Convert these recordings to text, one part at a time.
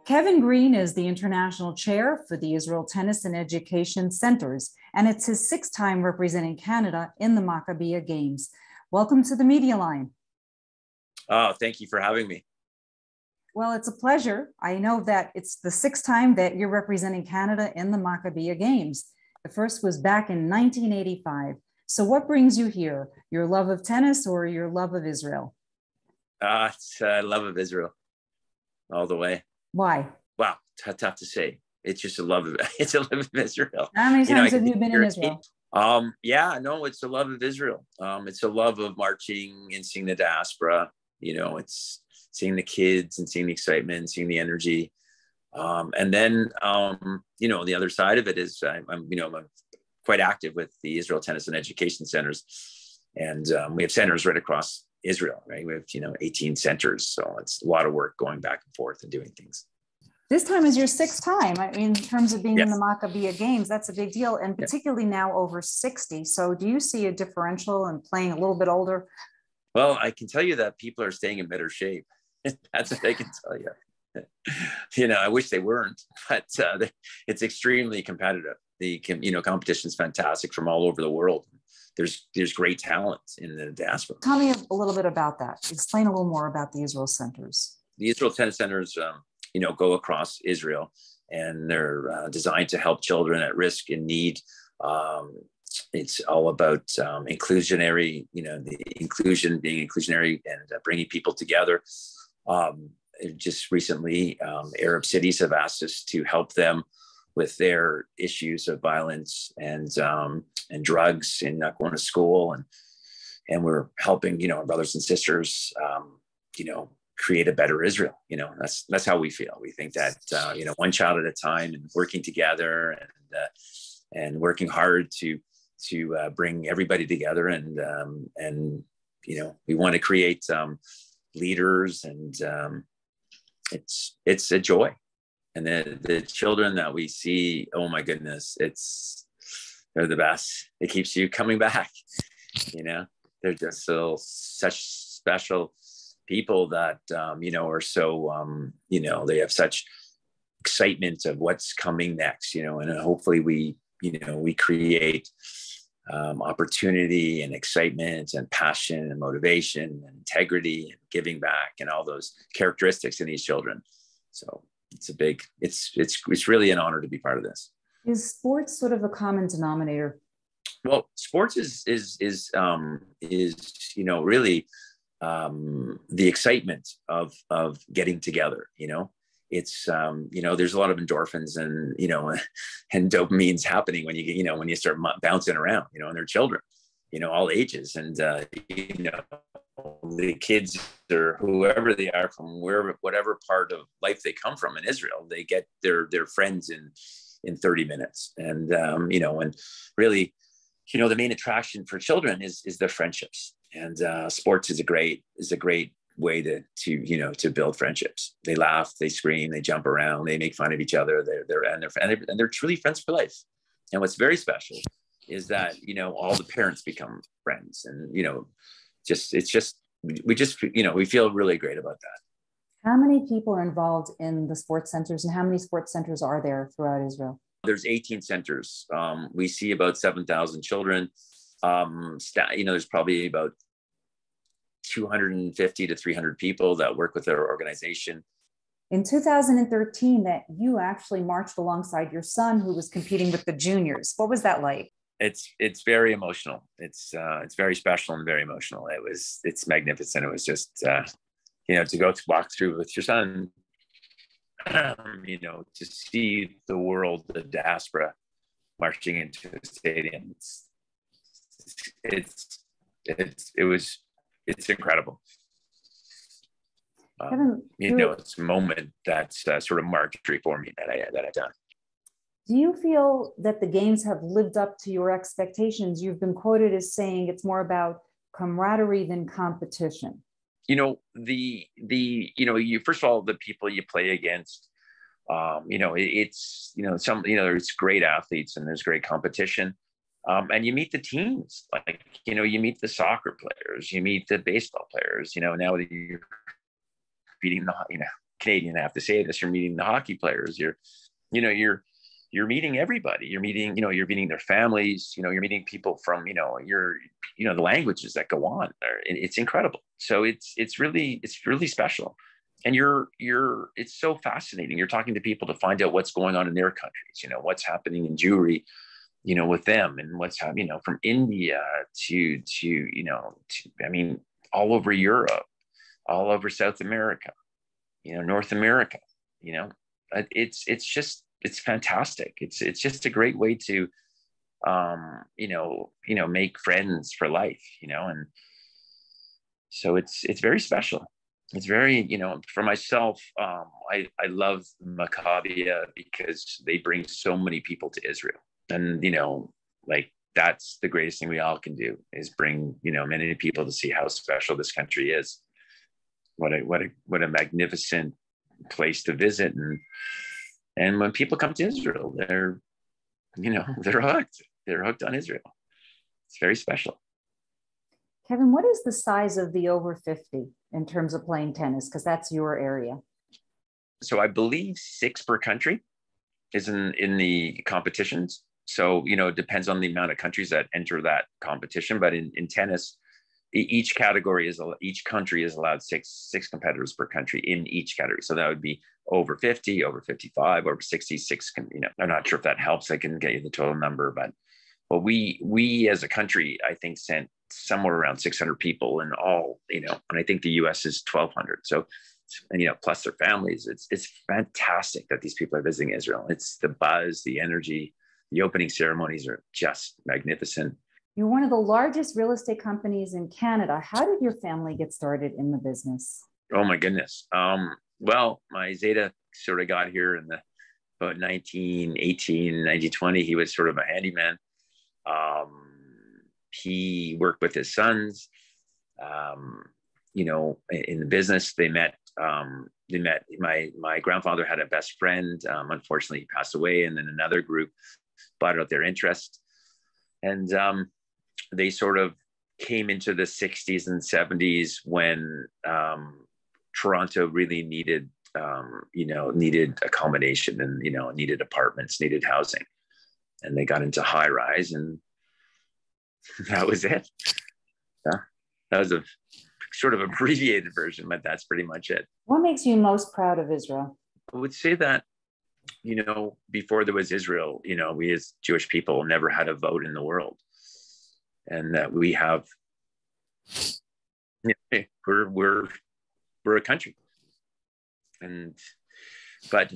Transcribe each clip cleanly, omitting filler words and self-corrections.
Kevin Green is the international chair for the Israel Tennis and Education Centers, and it's his sixth time representing Canada in the Maccabiah Games. Welcome to the Media Line. Oh, thank you for having me. Well, it's a pleasure. I know that it's the sixth time that you're representing Canada in the Maccabiah Games. The first was back in 1985. So what brings you here? Your love of tennis or your love of Israel? It's love of Israel all the way. Why? Wow, tough to say. It's just a love of Israel. How many times have you been in Israel? It's a love of Israel. It's a love of marching and seeing the diaspora. It's seeing the kids and seeing the excitement, seeing the energy. And then the other side of it is I'm quite active with the Israel Tennis and Education Centers, and we have centers right across Israel, right? We have 18 centers, so it's a lot of work going back and forth and doing things. This time is your sixth time. I mean, in terms of being Yes. in the Maccabiah Games, that's a big deal, and particularly now over 60. So do you see a differential in playing a little bit older? Well, I can tell you that people are staying in better shape. That's what I can tell you. I wish they weren't, but it's extremely competitive. The competition is fantastic from all over the world. There's great talent in the diaspora. Tell me a little bit about that. Explain a little more about the Israel Centers. The Israel Tennis Centers, go across Israel, and they're designed to help children at risk and need. It's all about inclusionary, the inclusion, being inclusionary, and bringing people together. Just recently, Arab cities have asked us to help them with their issues of violence and drugs and not going to school, and we're helping our brothers and sisters create a better Israel. That's how we feel. We think that one child at a time, and working together and working hard to bring everybody together, and we want to create leaders, and it's a joy. And the children that we see, oh my goodness, they're the best. It keeps you coming back. They're just such special people that are so they have such excitement of what's coming next. And hopefully we create opportunity and excitement and passion and motivation and integrity and giving back and all those characteristics in these children. So it's really an honor to be part of this. Is sports sort of a common denominator? Well, sports is really the excitement of getting together. It's there's a lot of endorphins and dopamines happening when you start bouncing around, and they're children, all ages, and the kids or whoever they are from whatever part of life they come from in Israel, they get their friends in 30 minutes. And, and really, the main attraction for children is the friendships, and sports is a great way to build friendships. They laugh, they scream, they jump around, they make fun of each other. They're truly friends for life. And what's very special is that, all the parents become friends, and, we feel really great about that. How many people are involved in the sports centers, and how many sports centers are there throughout Israel? There's 18 centers. We see about 7,000 children. There's probably about 250 to 300 people that work with our organization. In 2013, that you actually marched alongside your son, who was competing with the juniors. What was that like? It's very emotional. It's very special and very emotional. It's magnificent. It was just to go to walk through with your son, to see the world, the diaspora marching into the stadium. It's incredible. Kevin, it's a moment that's sort of marquee for me that I've done. Do you feel that the games have lived up to your expectations? You've been quoted as saying it's more about camaraderie than competition. You first of all, the people you play against, it's there's great athletes and there's great competition. And you meet the teams, like, you meet the soccer players, you meet the baseball players, now that you're meeting the, Canadian, I have to say this, you're meeting the hockey players, you're meeting everybody, you're meeting their families, you're meeting people from, the languages that go on. It's incredible. So it's really special. And it's so fascinating. You're talking to people to find out what's going on in their countries, what's happening in Jewry, with them, and what's happening, from India to all over Europe, all over South America, North America, it's fantastic. It's just a great way to, make friends for life, and so it's very special. It's very, for myself, I love Maccabia because they bring so many people to Israel. And, like, that's the greatest thing we all can do, is bring, many people to see how special this country is. What a magnificent place to visit. And when people come to Israel, they're hooked. They're hooked on Israel. It's very special. Kevin, what is the size of the over 50 in terms of playing tennis? Because that's your area. So I believe 6 per country is in the competitions. So, it depends on the amount of countries that enter that competition. But in tennis, each country is allowed six competitors per country in each category. So that would be over 50, over 55, over 66. I'm not sure if that helps. I can get you the total number, but we as a country, I think, sent somewhere around 600 people in all, and I think the US is 1,200. So, and, plus their families, it's fantastic that these people are visiting Israel. It's the buzz, the energy, the opening ceremonies are just magnificent. You're one of the largest real estate companies in Canada. How did your family get started in the business? Oh my goodness. Well, my Zeta sort of got here in about 1918, 1920. He was sort of a handyman. He worked with his sons, in the business. They met, my grandfather had a best friend. Unfortunately, he passed away. And then another group bought out their interest. And they sort of came into the 60s and 70s when Toronto really needed accommodation, and, needed apartments, needed housing. And they got into high rise, and that was it. Yeah. That was a sort of abbreviated version, but that's pretty much it. What makes you most proud of Israel? I would say that, before there was Israel, we as Jewish people never had a vote in the world. And that we have, we're a country. But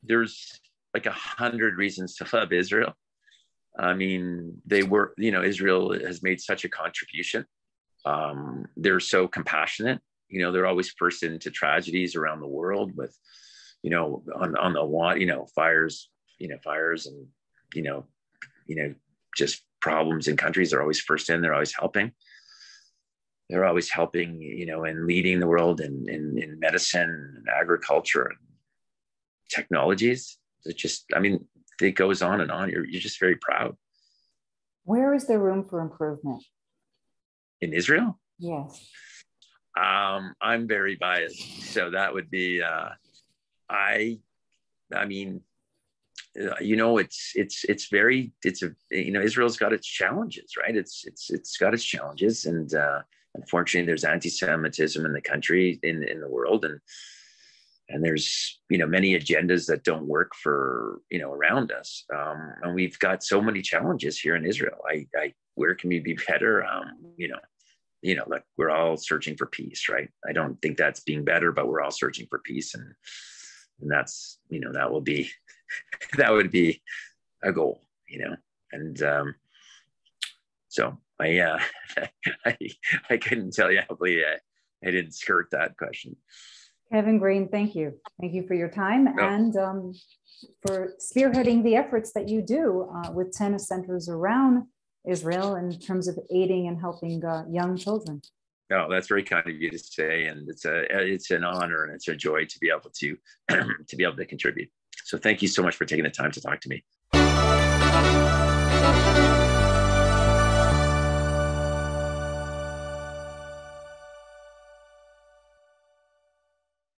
there's like 100 reasons to love Israel. Israel has made such a contribution. They're so compassionate. They're always first into tragedies around the world with, on the one, fires and, just problems in countries. They're always first in. They're always helping. They're always helping, and leading the world in medicine and agriculture and technologies. It just, it goes on and on. You're just very proud. Where is there room for improvement? In Israel? Yes. I'm very biased. So that would be, Israel's got its challenges, right? It's got its challenges. And unfortunately, there's anti-Semitism in the country, in the world. And there's, many agendas that don't work for, around us. And we've got so many challenges here in Israel. Where can we be better? Like, we're all searching for peace, right? I don't think that's being better, but we're all searching for peace. And that's, that would be a goal, and so I couldn't tell you how I didn't skirt that question. Kevin Green, thank you. Thank you for your time and for spearheading the efforts that you do with tennis centers around Israel in terms of aiding and helping young children. No, that's very kind of you to say, and it's an honor and it's a joy to be able to contribute. So thank you so much for taking the time to talk to me.